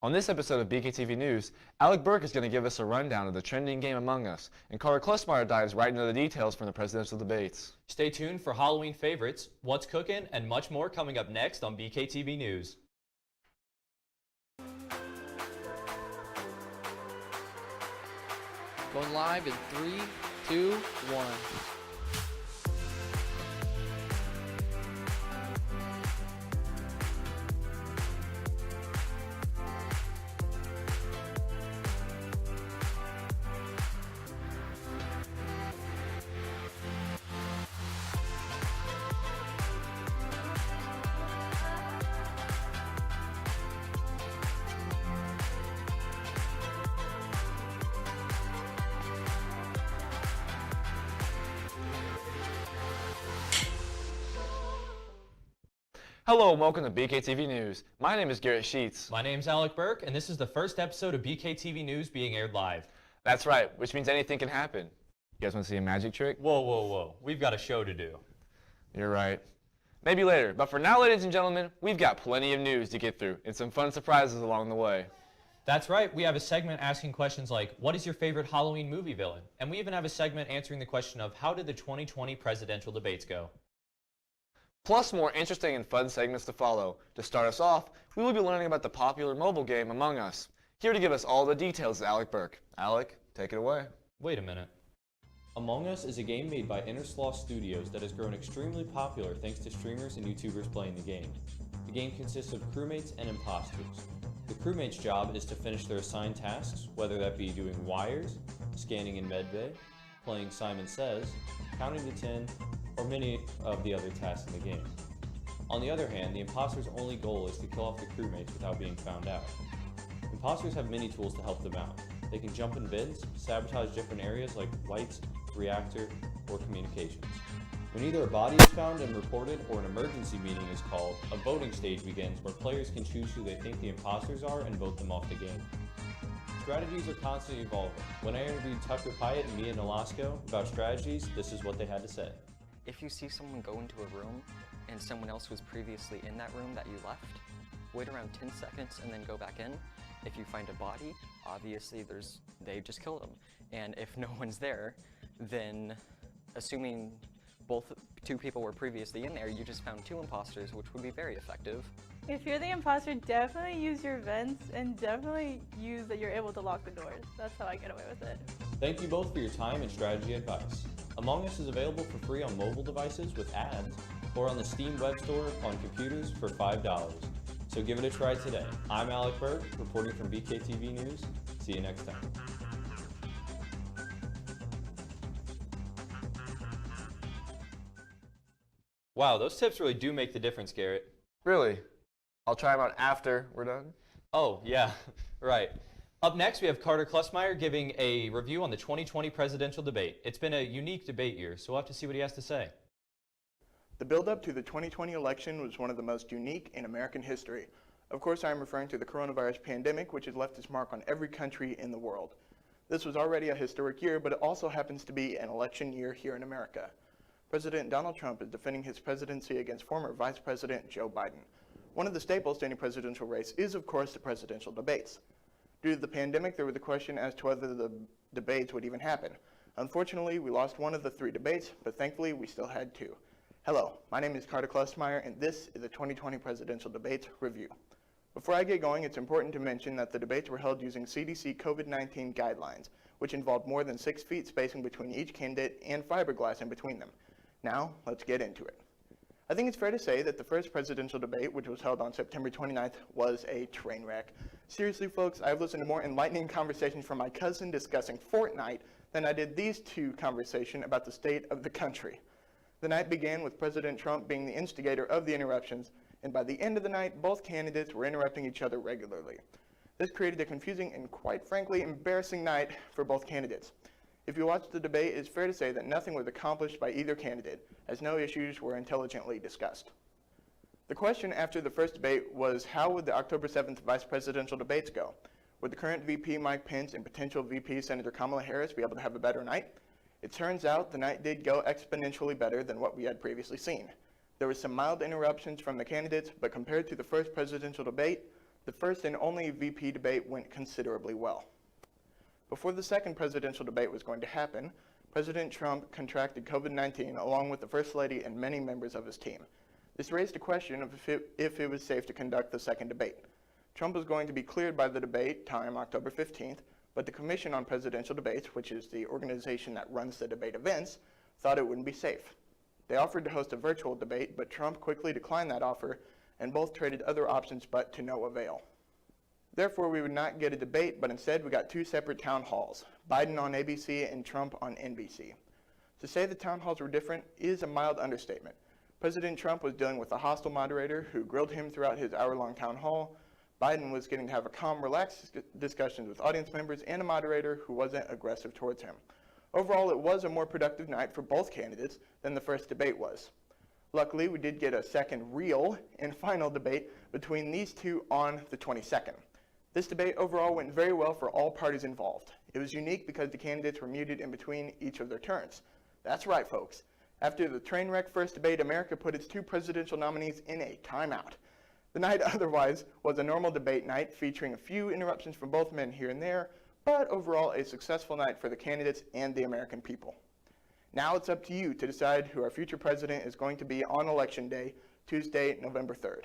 On this episode of BKTV News, Alec Burke is going to give us a rundown of the trending game Among Us, and Carter Klusmeier dives right into the details from the presidential debates. Stay tuned for Halloween favorites, what's cooking, and much more coming up next on BKTV News. Going live in 3, 2, 1. Hello and welcome to BKTV News. My name is Garrett Sheets. My name's Alec Burke, and this is the first episode of BKTV News being aired live. That's right, which means anything can happen. You guys want to see a magic trick? Whoa, whoa, whoa. We've got a show to do. You're right. Maybe later, but for now, ladies and gentlemen, we've got plenty of news to get through and some fun surprises along the way. That's right. We have a segment asking questions like, what is your favorite Halloween movie villain? And we even have a segment answering the question of, how did the 2020 presidential debates go? Plus more interesting and fun segments to follow. To start us off, we will be learning about the popular mobile game Among Us. Here to give us all the details is Alec Burke. Alec, take it away. Wait a minute. Among Us is a game made by Innersloth Studios that has grown extremely popular thanks to streamers and YouTubers playing the game. The game consists of crewmates and imposters. The crewmate's job is to finish their assigned tasks, whether that be doing wires, scanning in medbay, playing Simon Says, counting to 10, or many of the other tasks in the game. On the other hand, the imposter's only goal is to kill off the crewmates without being found out. Imposters have many tools to help them out. They can jump in vents, sabotage different areas like lights, reactor, or communications. When either a body is found and reported or an emergency meeting is called, a voting stage begins where players can choose who they think the imposters are and vote them off the game. Strategies are constantly evolving. When I interviewed Tucker Pyatt and Mia Nolasco about strategies, this is what they had to say. If you see someone go into a room and someone else was previously in that room that you left, wait around 10 seconds and then go back in. If you find a body, obviously they just killed them. And if no one's there, then assuming two people were previously in there, you just found two imposters, which would be very effective. If you're the imposter, definitely use your vents and definitely use that you're able to lock the doors. That's how I get away with it. Thank you both for your time and strategy advice. Among Us is available for free on mobile devices with ads or on the Steam web store on computers for $5. So give it a try today. I'm Alec Burke, reporting from BKTV News. See you next time. Wow, those tips really do make the difference, Garrett. Really? I'll try them out after we're done. Oh, yeah, right. Up next, we have Carter Klusmeier giving a review on the 2020 presidential debate. It's been a unique debate year, so we'll have to see what he has to say. The build-up to the 2020 election was one of the most unique in American history. Of course, I am referring to the coronavirus pandemic, which has left its mark on every country in the world. This was already a historic year, but it also happens to be an election year here in America. President Donald Trump is defending his presidency against former Vice President Joe Biden. One of the staples to any presidential race is, of course, the presidential debates. Due to the pandemic, there was the question as to whether the debates would even happen. Unfortunately, we lost one of the three debates, but thankfully, we still had two. Hello, my name is Carter Klusmeier, and this is the 2020 Presidential Debates Review. Before I get going, it's important to mention that the debates were held using CDC COVID-19 guidelines, which involved more than 6 feet spacing between each candidate and fiberglass in between them. Now, let's get into it. I think it's fair to say that the first presidential debate, which was held on September 29th, was a train wreck. Seriously, folks, I've listened to more enlightening conversations from my cousin discussing Fortnite than I did these two conversations about the state of the country. The night began with President Trump being the instigator of the interruptions, and by the end of the night, both candidates were interrupting each other regularly. This created a confusing and, quite frankly, embarrassing night for both candidates. If you watched the debate, it's fair to say that nothing was accomplished by either candidate, as no issues were intelligently discussed. The question after the first debate was, how would the October 7th vice presidential debates go? Would the current VP Mike Pence and potential VP Senator Kamala Harris be able to have a better night? It turns out the night did go exponentially better than what we had previously seen. There were some mild interruptions from the candidates, but compared to the first presidential debate, The first and only VP debate went considerably well. Before the second presidential debate was going to happen, President Trump contracted COVID-19 along with the First Lady and many members of his team. This raised a question of if it was safe to conduct the second debate. Trump was going to be cleared by the debate time October 15th, but the Commission on Presidential Debates, which is the organization that runs the debate events, thought it wouldn't be safe. They offered to host a virtual debate, but Trump quickly declined that offer, and both traded other options but to no avail. Therefore, we would not get a debate, but instead we got two separate town halls, Biden on ABC and Trump on NBC. To say the town halls were different is a mild understatement. President Trump was dealing with a hostile moderator who grilled him throughout his hour-long town hall. Biden was getting to have a calm, relaxed discussions with audience members and a moderator who wasn't aggressive towards him. Overall, it was a more productive night for both candidates than the first debate was. Luckily, we did get a second real and final debate between these two on the 22nd. This debate overall went very well for all parties involved. It was unique because the candidates were muted in between each of their turns. That's right, folks. After the train wreck first debate, America put its two presidential nominees in a timeout. The night otherwise was a normal debate night featuring a few interruptions from both men here and there, but overall a successful night for the candidates and the American people. Now it's up to you to decide who our future president is going to be on Election Day, Tuesday, November 3rd.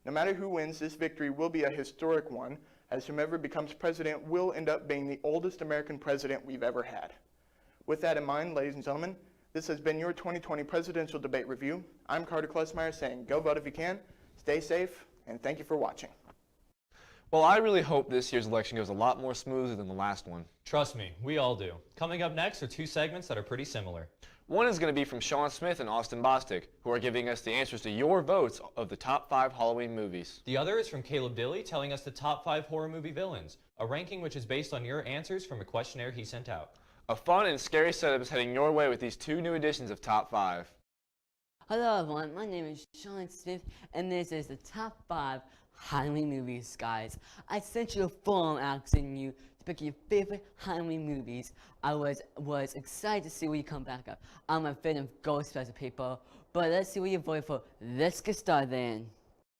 No matter who wins, this victory will be a historic one, as whomever becomes president will end up being the oldest American president we've ever had. With that in mind, ladies and gentlemen, this has been your 2020 Presidential Debate Review. I'm Carter Klusmeier saying go vote if you can, stay safe, and thank you for watching. Well, I really hope this year's election goes a lot more smoothly than the last one. Trust me, we all do. Coming up next are two segments that are pretty similar. One is going to be from Sean Smith and Austin Bostic, who are giving us the answers to your votes of the top 5 Halloween movies. The other is from Caleb Dilly telling us the top 5 horror movie villains, a ranking which is based on your answers from a questionnaire he sent out. A fun and scary setup is heading your way with these two new editions of Top 5. Hello everyone, my name is Sean Smith, and this is the top 5 Halloween movies, guys. I sent you a form asking you to pick your favorite Halloween movies. I was excited to see what you come back up. I'm a fan of Ghostbuster, people, but let's see what you voted for. Let's get started then.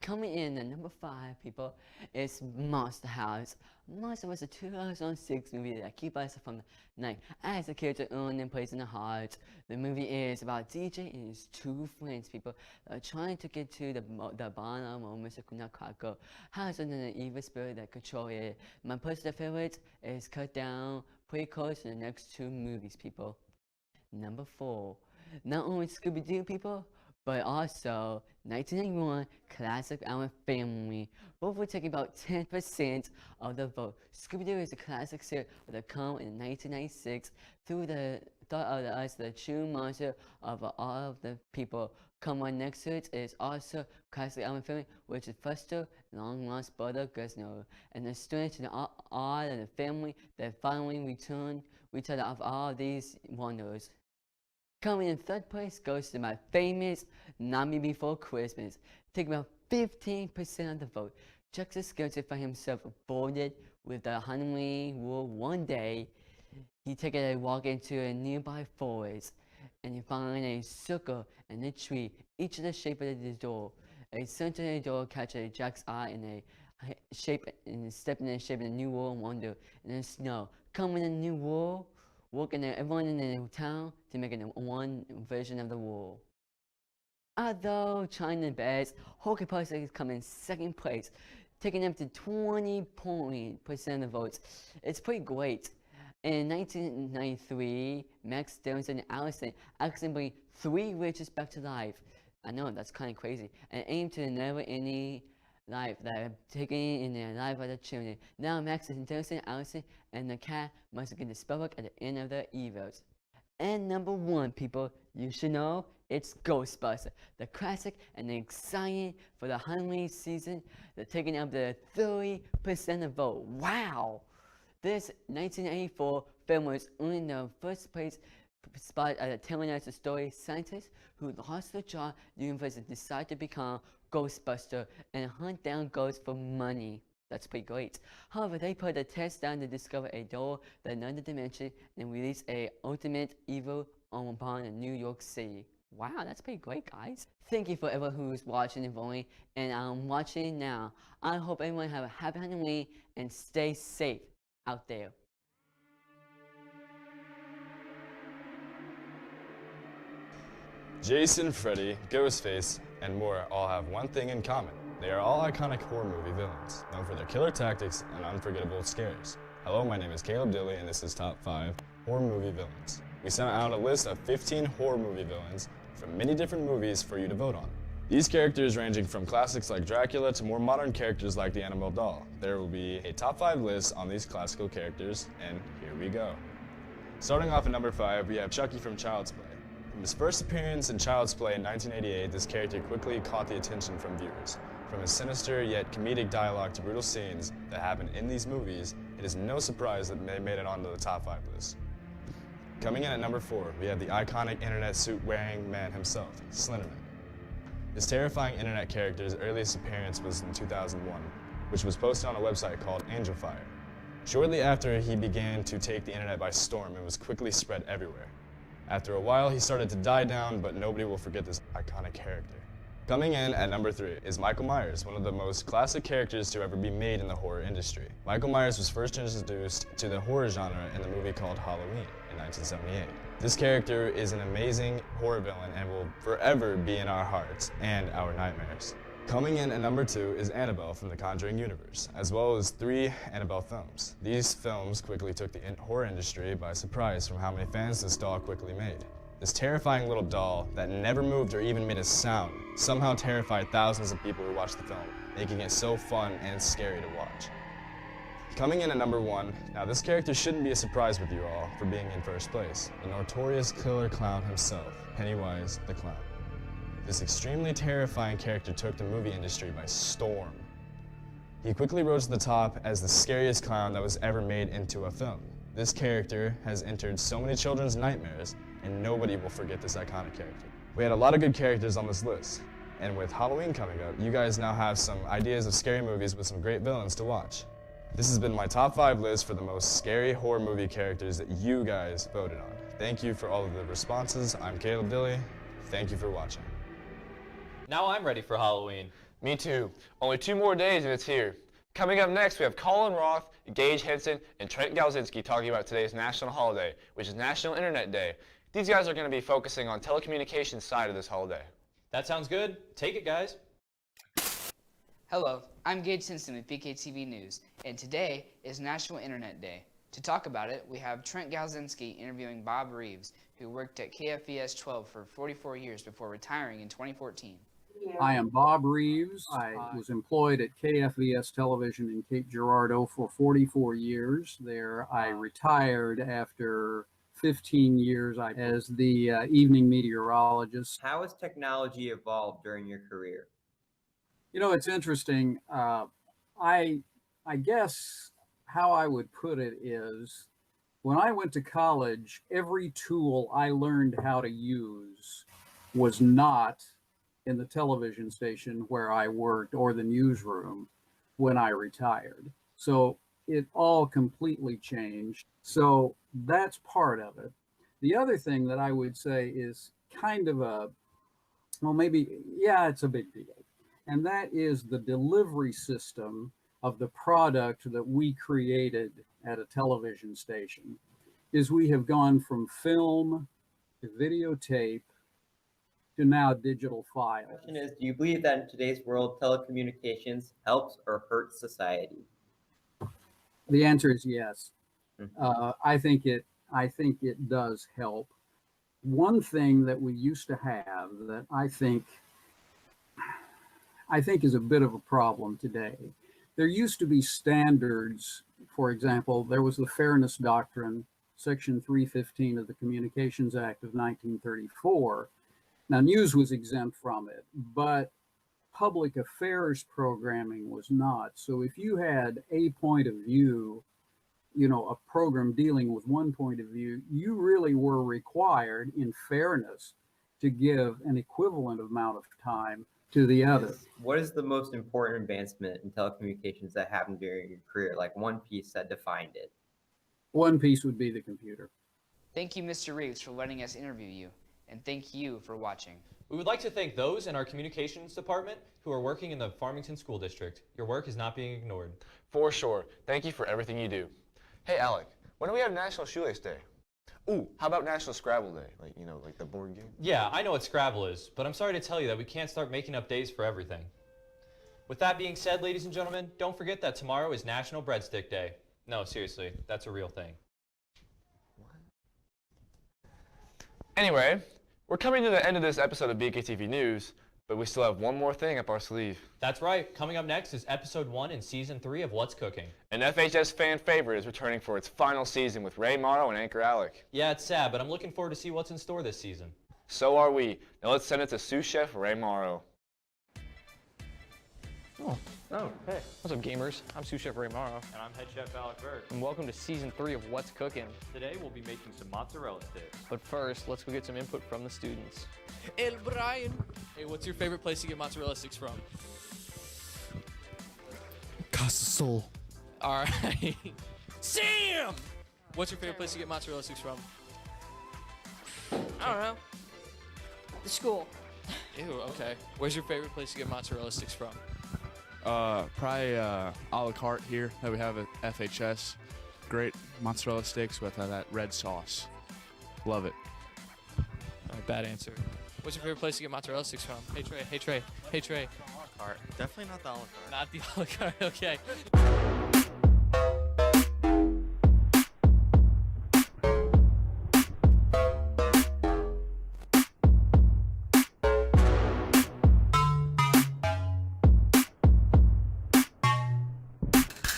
Coming in at number 5, people, is Monster House. Monster was a 2006 movie that keeps us from the night as a character owned and plays in the heart. The movie is about DJ and his 2 friends, people, that are trying to get to the bottom of Mr. Nutcracker, housed under an evil spirit that controls it. My personal favorite is cut down pretty close to the next 2 movies, people. Number 4, not only Scooby-Doo, people, but also 1991 classic Our Family. Both were taking about 10% of the vote. Scooby-Doo is a classic series that came in 1996 through the thought of us, the true monster of all of the people. Come on next to it is also classic Our Family, which is Foster, long lost brother Guzno, and the story to all of the family that following return of all these wonders. Coming in 3rd place goes to my famous Nightmare Before Christmas, taking about 15% of the vote. Chucky Skelter found himself boarded with the Halloween rule one day. He took a walk into a nearby forest, and he found a circle and a tree, each of the shape of the door. A center of the door catches Jack's eye in a shape, and step in the shape of the new world wonder in the snow. Coming in the new world, working everyone in the town to make one version of the world. Although trying their best, Hocus Pocus come in 2nd place, taking up to 20% of the votes. It's pretty great. In 1993, Max Stones and Allison accidentally bring 3 witches back to life. I know, that's kind of crazy. And aim to never any life that are taken in their life of the children. Now Max and Dawson, Allison, and the cat must get the spellbook at the end of their evils. And number 1, people, you should know, it's Ghostbuster, the classic and the exciting for the Halloween season. They're taking up the 30% of the vote. Wow! This 1984 film was in the 1st place spot at telling us the story of scientists who lost their job at the university decided to become Ghostbuster and hunt down ghosts for money. That's pretty great. However, they put a test down to discover a door that another dimension and release a ultimate evil upon New York City. Wow, that's pretty great, guys. Thank you for everyone who's watching and voting, and I'm watching now. I hope everyone have a happy Halloween and stay safe out there. Jason, Freddy, Ghostface, and more all have one thing in common. They are all iconic horror movie villains, known for their killer tactics and unforgettable scares. Hello, my name is Caleb Dilly, and this is Top 5 Horror Movie Villains. We sent out a list of 15 horror movie villains from many different movies for you to vote on. These characters ranging from classics like Dracula to more modern characters like the Annabelle doll. There will be a top 5 list on these classical characters, and here we go. Starting off at number 5, we have Chucky from Child's Play. From his first appearance in Child's Play in 1988, this character quickly caught the attention from viewers. From his sinister yet comedic dialogue to brutal scenes that happen in these movies, it is no surprise that they made it onto the top 5 list. Coming in at number 4, we have the iconic internet suit-wearing man himself, Slenderman. This terrifying internet character's earliest appearance was in 2001, which was posted on a website called Angel Fire. Shortly after, he began to take the internet by storm and was quickly spread everywhere. After a while, he started to die down, but nobody will forget this iconic character. Coming in at number 3 is Michael Myers, one of the most classic characters to ever be made in the horror industry. Michael Myers was first introduced to the horror genre in the movie called Halloween in 1978. This character is an amazing horror villain and will forever be in our hearts and our nightmares. Coming in at number 2 is Annabelle from the Conjuring universe, as well as 3 Annabelle films. These films quickly took the horror industry by surprise from how many fans this doll quickly made. This terrifying little doll that never moved or even made a sound somehow terrified thousands of people who watched the film, making it so fun and scary to watch. Coming in at number 1, now this character shouldn't be a surprise with you all for being in first place, the notorious killer clown himself, Pennywise the Clown. This extremely terrifying character took the movie industry by storm. He quickly rose to the top as the scariest clown that was ever made into a film. This character has entered so many children's nightmares, and nobody will forget this iconic character. We had a lot of good characters on this list, and with Halloween coming up, you guys now have some ideas of scary movies with some great villains to watch. This has been my top 5 list for the most scary horror movie characters that you guys voted on. Thank you for all of the responses. I'm Caleb Dilly. Thank you for watching. Now I'm ready for Halloween. Me too. Only 2 more days and it's here. Coming up next, we have Colin Roth, Gage Henson, and Trent Galzinski talking about today's national holiday, which is National Internet Day. These guys are going to be focusing on telecommunications side of this holiday. That sounds good. Take it, guys. Hello, I'm Gage Simpson with BKTV News, and today is National Internet Day. To talk about it, we have Trent Galzinski interviewing Bob Reeves, who worked at KFVS 12 for 44 years before retiring in 2014. I am Bob Reeves. I was employed at KFVS Television in Cape Girardeau for 44 years. There, I retired after 15 years as the evening meteorologist. How has technology evolved during your career? You know, it's interesting. I guess how I would put it is, when I went to college, every tool I learned how to use was not in the television station where I worked or the newsroom when I retired. So it all completely changed. So that's part of it. The other thing that I would say is kind of a, well, maybe, yeah, it's a big deal. And that is the delivery system of the product that we created at a television station. Is we have gone from film to videotape to now digital files. The question is, do you believe that in today's world, telecommunications helps or hurts society? The answer is yes. I think it does help. One thing that we used to have that I think is a bit of a problem today. There used to be standards. For example, there was the Fairness Doctrine, Section 315 of the Communications Act of 1934. Now, news was exempt from it, but public affairs programming was not. So if you had a point of view, you know, a program dealing with one point of view, you really were required, in fairness, to give an equivalent amount of time to the other. What is the most important advancement in telecommunications that happened during your career, like one piece that defined it? One piece would be the computer. Thank you, Mr. Reeves, for letting us interview you. and thank you for watching. We would like to thank those in our communications department who are working in the Farmington School District. Your work is not being ignored. For sure. Thank you for everything you do. Hey, Alec, when do we have National Shoelace Day? Ooh, how about National Scrabble Day? Like, you know, like the board game? Yeah, I know what Scrabble is, but I'm sorry to tell you that we can't start making up days for everything. With that being said, ladies and gentlemen, don't forget that tomorrow is National Breadstick Day. No, seriously, that's a real thing. Anyway, we're coming to the end of this episode of BKTV News, but we still have one more thing up our sleeve. That's right. Coming up next is episode 1 in season 3 of What's Cooking. An FHS fan favorite is returning for its final season with Ray Morrow and Anchor Alec. Yeah, it's sad, but I'm looking forward to see what's in store this season. So are we. Now let's send it to sous chef Ray Morrow. Oh, hey. What's up, gamers? I'm sous chef Ray Morrow. And I'm head chef Alec Burke. And welcome to season 3 of What's Cooking. Today we'll be making some mozzarella sticks. But first, let's go get some input from the students. El Brian. Hey, what's your favorite place to get mozzarella sticks from? Casa Sol. All right. Sam! What's your favorite place to get mozzarella sticks from? I don't know. The school. Ew, okay. Where's your favorite place to get mozzarella sticks from? Probably a la carte here that we have at FHS. Great mozzarella sticks with that red sauce. Love it. All right, bad answer. What's your favorite place to get mozzarella sticks from? Hey Trey, hey Trey, hey Trey. Carte. Definitely not the a la carte. Not the a la carte, okay.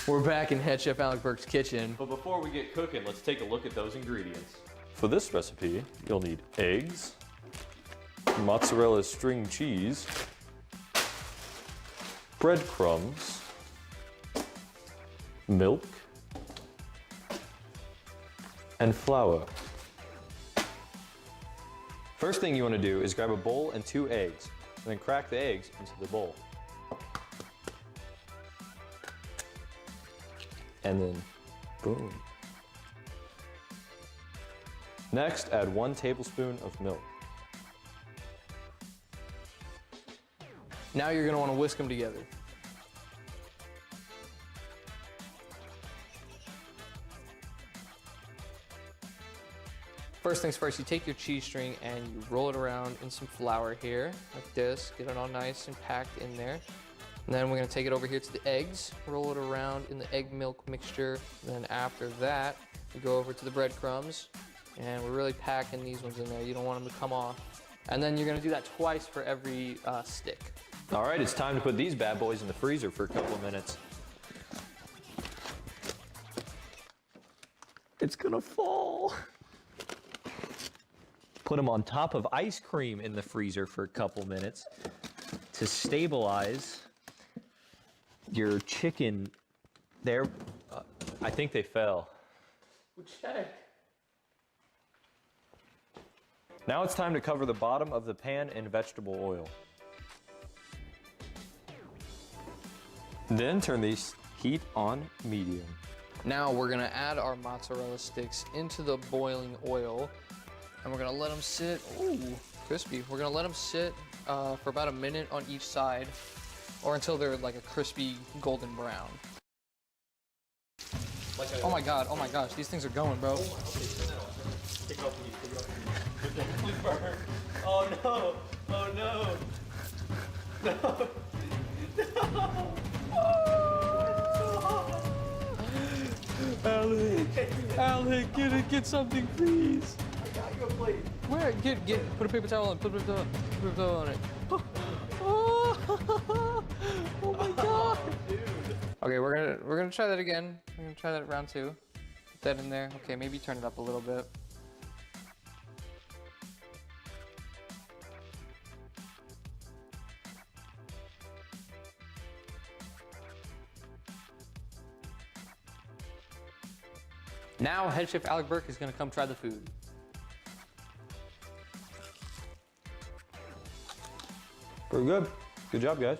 We're back in Head Chef Alec Burke's kitchen. But before we get cooking, let's take a look at those ingredients. For this recipe, you'll need eggs, mozzarella string cheese, breadcrumbs, milk, and flour. First thing you want to do is grab a bowl and 2 eggs, and then crack the eggs into the bowl. And then, boom. Next, add 1 tablespoon of milk. Now you're gonna wanna whisk them together. First things first, you take your cheese string and you roll it around in some flour here, like this. Get it all nice and packed in there. And then we're gonna take it over here to the eggs, roll it around in the egg milk mixture. Then after that, we go over to the breadcrumbs, and we're really packing these ones in there. You don't want them to come off. And then you're gonna do that twice for every stick. All right, it's time to put these bad boys in the freezer for a couple of minutes. It's gonna fall. Put them on top of ice cream in the freezer for a couple minutes to stabilize your chicken there. I think they fell. We'll check. Now it's time to cover the bottom of the pan in vegetable oil. Then turn these heat on medium. Now we're gonna add our mozzarella sticks into the boiling oil, and we're gonna let them sit, ooh, crispy. We're gonna let them sit for about a minute on each side, or until they're like a crispy golden brown. Oh my gosh, these things are going, bro. Oh no, oh no. No, Alec, get something, please. I got you a plate. Where? Put a paper towel on. Put a paper towel on it. Oh my god. Dude. Okay, we're gonna try that again. We're gonna try that at round 2. Put that in there. Okay, maybe turn it up a little bit. Now, Head Chef Alec Burke is gonna come try the food. Pretty good. Good job, guys.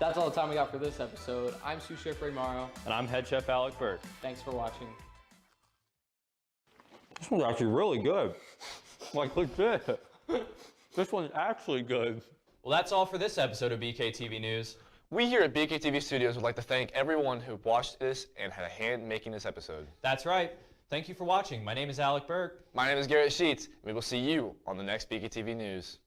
That's all the time we got for this episode. I'm Sous Chef Ray Morrow. And I'm Head Chef Alec Burke. Thanks for watching. This one's actually really good. Like, legit. This one's actually good. Well, that's all for this episode of BKTV News. We here at BKTV Studios would like to thank everyone who watched this and had a hand in making this episode. That's right. Thank you for watching. My name is Alec Berg. My name is Garrett Sheets. We will see you on the next BKTV News.